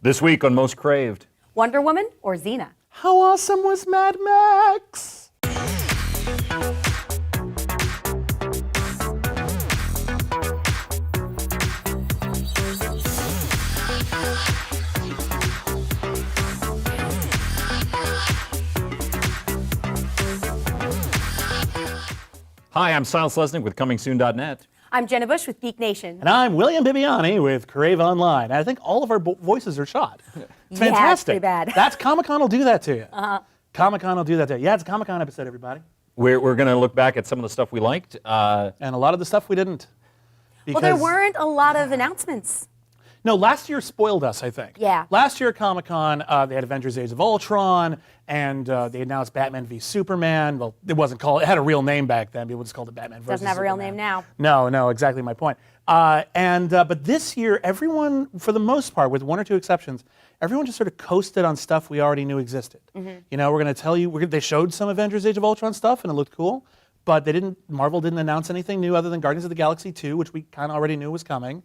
This week on Most Craved. Wonder Woman or Xena? How awesome was Mad Max? Hi, I'm Silas Lesnick with ComingSoon.net. I'm Jenna Busch with Geek Nation. And I'm William Bibbiani with CraveOnline. And I think all of our voices are shot. It's fantastic. Yeah, it's pretty bad. That's Comic-Con will do that to you. Comic-Con will do that to you. Yeah, it's a Comic-Con episode, everybody. We're going to look back at some of the stuff we liked. And a lot of the stuff we didn't. Well, there weren't a lot of announcements. No, last year spoiled us, I think. Yeah. Last year at Comic-Con, they had Avengers Age of Ultron, and they announced Batman v Superman. Well, it wasn't called, it had a real name back then. People just called it Batman versus Doesn't have a real Superman. name now. No, exactly my point. But this year, everyone, for the most part, with one or two exceptions, everyone just sort of coasted on stuff we already knew existed. You know, we're going to tell you, they showed some Avengers Age of Ultron stuff, and it looked cool, but Marvel didn't announce anything new other than Guardians of the Galaxy 2, which we kind of already knew was coming.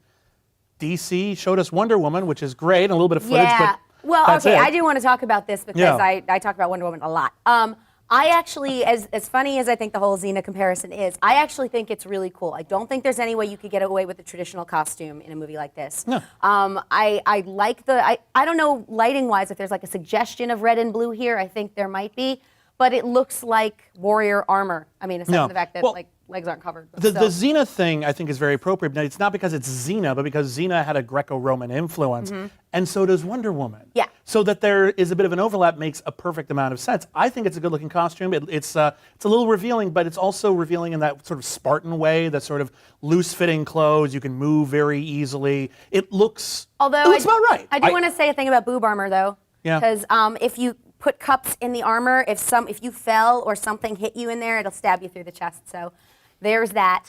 DC showed us Wonder Woman, which is great, and a little bit of footage, but well, that's okay, it. I do want to talk about this because I talk about Wonder Woman a lot. I actually, as funny as I think the whole Xena comparison is, I actually think it's really cool. I don't think there's any way you could get away with a traditional costume in a movie like this. No. I like I don't know lighting-wise if there's like a suggestion of red and blue here. I think there might be, but it looks like warrior armor. I mean, except for the fact that like legs aren't covered. The Xena thing, I think, is very appropriate. Now, it's not because it's Xena, but because Xena had a Greco-Roman influence, and so does Wonder Woman. Yeah. So that there is a bit of an overlap makes a perfect amount of sense. I think it's a good-looking costume. It's a little revealing, but it's also revealing in that sort of Spartan way, that sort of loose-fitting clothes. You can move very easily. It looks about right. I do want to say a thing about boob armor, though. Yeah. Because if you put cups in the armor, if you fell or something hit you in there, it'll stab you through the chest. So there's that.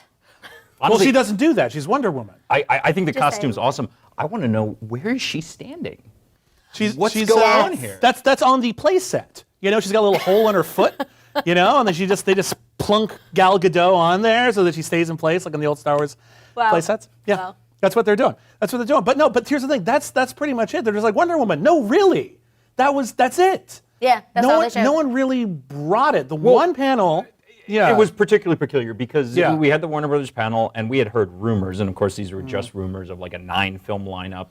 Well, she doesn't do that. She's Wonder Woman. I think the Just costume's saying. awesome. I want to know, where is she standing? What's she's going on here? That's on the play set. You know, she's got a little hole in her foot, you know, and then they just plunk Gal Gadot on there so that she stays in place like on the old Star Wars play sets. Yeah. Well. That's what they're doing. But here's the thing. That's pretty much it. They're just like, Wonder Woman. No, really. That's it. Yeah, that's all they showed. No one really brought it. The one panel. Yeah. It was particularly peculiar because Yeah. we had the Warner Brothers panel and we had heard rumors, and of course these were just rumors of like a 9-film lineup.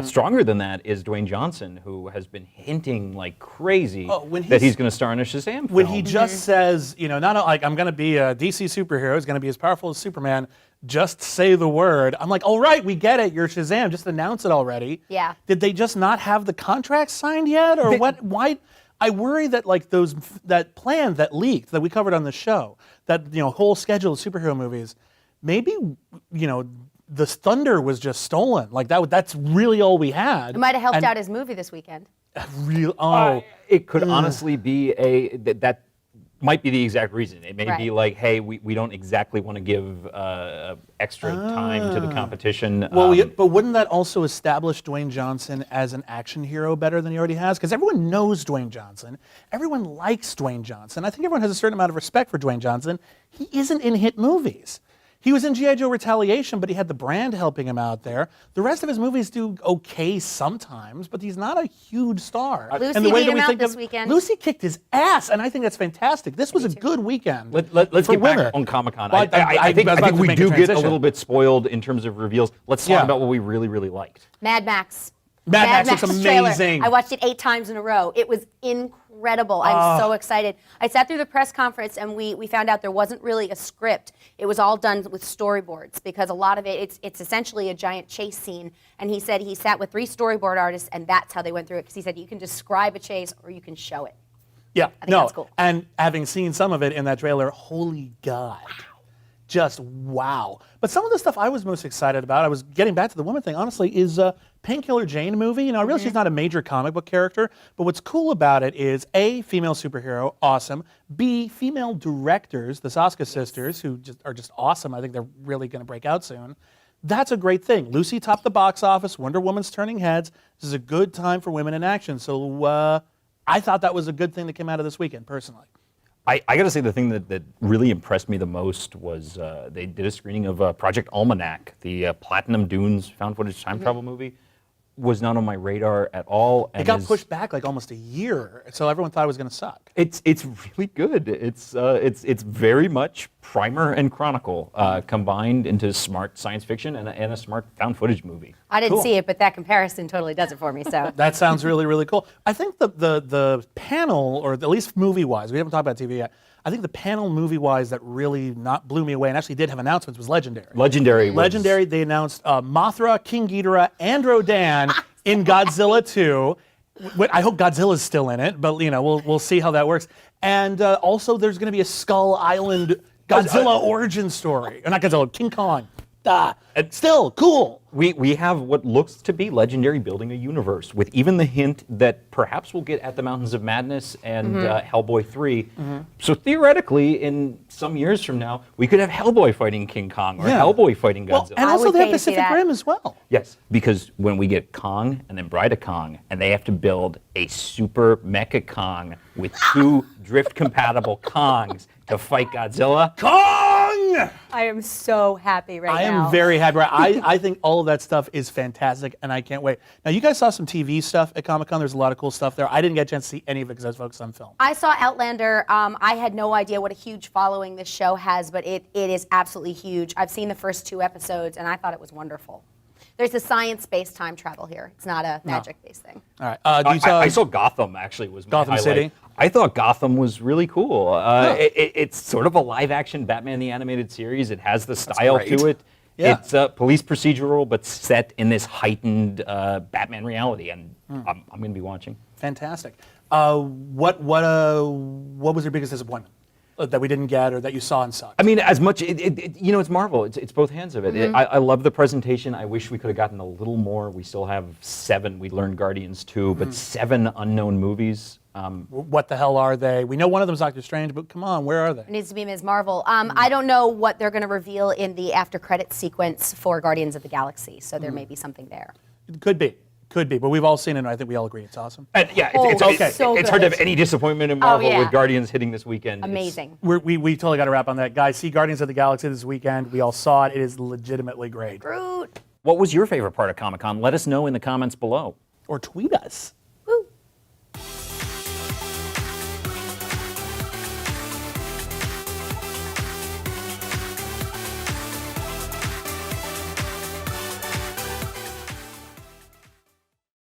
Stronger than that is Dwayne Johnson, who has been hinting like crazy that he's going to star in a Shazam film. When he just says, you know, not like I'm going to be a DC superhero, he's going to be as powerful as Superman, just say the word. I'm like, all right, we get it. You're Shazam. Just announce it already. Yeah. Did they just not have the contract signed yet, or what? Why? I worry that like that plan that leaked that we covered on the show, that whole schedule of superhero movies, maybe the thunder was just stolen. Like that's really all we had. It might have helped out his movie this weekend. It could honestly be that might be the exact reason. It may be like, hey, we don't exactly want to give extra time to the competition. Well, but wouldn't that also establish Dwayne Johnson as an action hero better than he already has? Because everyone knows Dwayne Johnson. Everyone likes Dwayne Johnson. I think everyone has a certain amount of respect for Dwayne Johnson. He isn't in hit movies. He was in G.I. Joe Retaliation, but he had the brand helping him out there. The rest of his movies do okay sometimes, but he's not a huge star. Lucy beat him out this weekend. Lucy kicked his ass, and I think that's fantastic. This was a good weekend. Let's get back on Comic-Con. Well, I think we do get a transition. little bit spoiled in terms of reveals. Let's talk about what we really, really liked. Mad Max. Mad Max looks trailer. amazing. I watched it 8 times in a row. It was incredible. I'm so excited. I sat through the press conference and we found out there wasn't really a script. It was all done with storyboards because a lot of it's essentially a giant chase scene. And he said he sat with 3 storyboard artists and that's how they went through it because he said you can describe a chase or you can show it. Yeah, I think that's cool. And having seen some of it in that trailer, holy God. Just wow. But some of the stuff I was most excited about, I was getting back to the woman thing, honestly, is Painkiller Jane movie. You know, I realize she's not a major comic book character, but what's cool about it is A, female superhero, awesome. B, female directors, the Saska sisters, who are just awesome. I think they're really going to break out soon. That's a great thing. Lucy topped the box office. Wonder Woman's turning heads. This is a good time for women in action. So I thought that was a good thing that came out of this weekend, personally. I got to say the thing that really impressed me the most was they did a screening of Project Almanac, the Platinum Dunes found footage time travel movie. was not on my radar at all. It got pushed back like almost a year, so everyone thought it was going to suck. It's really good. It's very much Primer and Chronicle combined into smart science fiction and a smart found footage movie. I didn't Cool. see it, but that comparison totally does it for me. So That sounds really, really cool. I think the panel, or at least movie-wise, we haven't talked about TV yet, I think the panel movie-wise that really not blew me away and actually did have announcements was Legendary. Legendary. They announced Mothra, King Ghidorah, and Rodan in Godzilla 2. I hope Godzilla's still in it, but we'll see how that works. And also there's going to be a Skull Island Godzilla origin story. Or not Godzilla, King Kong. Still cool. We have what looks to be Legendary building a universe with even the hint that perhaps we'll get At the Mountains of Madness and Hellboy 3. So theoretically, in some years from now, we could have Hellboy fighting King Kong or Hellboy fighting Godzilla. And I also would they have pay to see Pacific that. Rim as well. Yes, because when we get Kong and then Bride of Kong, and they have to build a super mecha Kong with two drift-compatible Kongs to fight Godzilla. Kong! I am so happy right I now. am very happy. I think all of that stuff is fantastic, and I can't wait. Now, you guys saw some TV stuff at Comic-Con. There's a lot of cool stuff there. I didn't get a chance to see any of it because I was focused on film. I saw Outlander. I had no idea what a huge following this show has, but it is absolutely huge. I've seen the first 2 episodes, and I thought it was wonderful. There's a science-based time travel here. It's not a magic-based thing. All right. I saw Gotham, actually, was my Gotham highlight. City? I thought Gotham was really cool. It's sort of a live-action Batman the Animated Series. It has the style great. to it. Yeah. It's a police procedural, but set in this heightened Batman reality, and I'm going to be watching. Fantastic. What was your biggest disappointment that we didn't get or that you saw and sucked? I mean, as much, it's Marvel. It's both hands of it. I love the presentation. I wish we could have gotten a little more. We still have 7. We learned Guardians 2, but 7 unknown movies. What the hell are they? We know one of them is Doctor Strange, but come on, where are they? It needs to be Ms. Marvel. I don't know what they're going to reveal in the after-credits sequence for Guardians of the Galaxy, so there may be something there. It could be, but we've all seen it, and I think we all agree it's awesome. And yeah, it's so hard to good. have any disappointment in Marvel yeah. with Guardians hitting this weekend. Amazing. We totally got to wrap on that. Guys, see Guardians of the Galaxy this weekend. We all saw it. It is legitimately great. Groot. What was your favorite part of Comic-Con? Let us know in the comments below. Or tweet us.